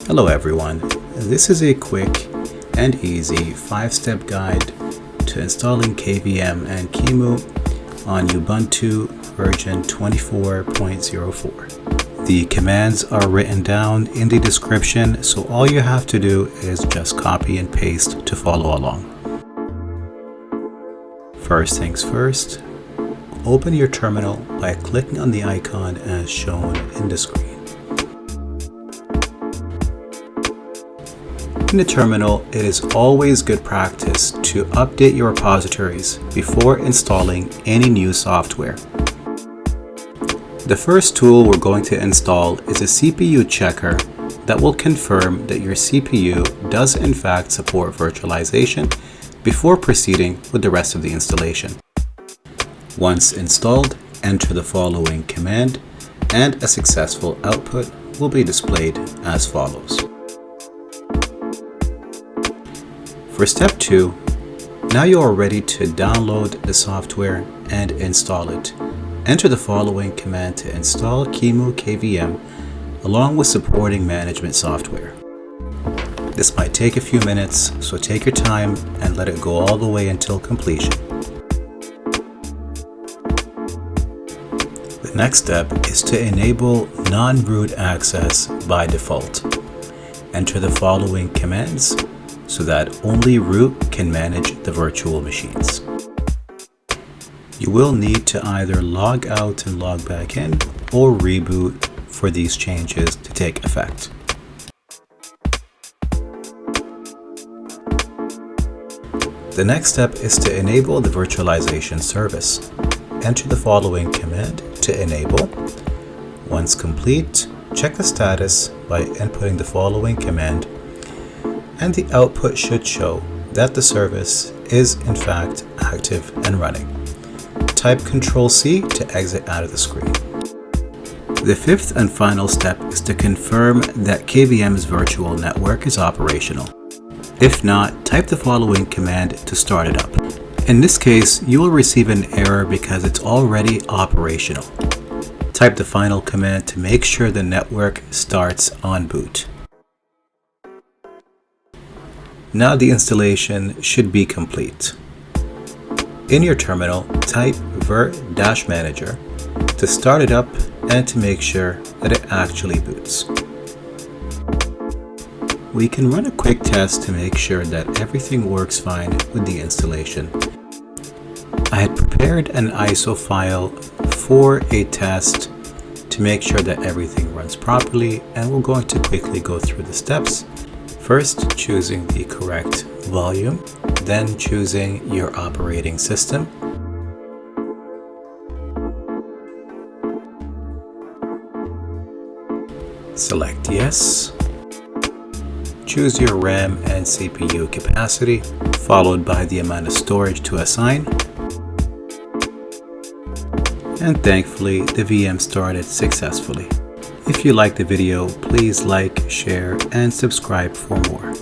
Hello everyone, this is a quick and easy 5-step guide to installing KVM and Qemu on Ubuntu version 24.04. The commands are written down in the description, so all you have to do is just copy and paste to follow along. First things first, open your terminal by clicking on the icon as shown in the screen. In the terminal, it is always good practice to update your repositories before installing any new software. The first tool we're going to install is a CPU checker that will confirm that your CPU does in fact support virtualization before proceeding with the rest of the installation. Once installed, enter the following command and a successful output will be displayed as follows. For step 2, now you are ready to download the software and install it. Enter the following command to install qemu-kvm along with supporting management software. This might take a few minutes, so take your time and let it go all the way until completion. The next step is to enable non-root access by default. Enter the following commands so that only root can manage the virtual machines. You will need to either log out and log back in or reboot for these changes to take effect. The next step is to enable the virtualization service. Enter the following command to enable. Once complete, check the status by inputting the following command, and the output should show that the service is in fact active and running. Type Ctrl+C to exit out of the screen. The fifth and final step is to confirm that KVM's virtual network is operational. If not, type the following command to start it up. In this case, you will receive an error because it's already operational. Type the final command to make sure the network starts on boot. Now the installation should be complete. In your terminal, type virt-manager to start it up and to make sure that it actually boots. We can run a quick test to make sure that everything works fine with the installation. I had prepared an ISO file for a test to make sure that everything runs properly, and we're going to quickly go through the steps. First, choosing the correct volume, then choosing your operating system. Select yes. Choose your RAM and CPU capacity, followed by the amount of storage to assign. And thankfully, the VM started successfully. If you liked the video, please like, share, and subscribe for more.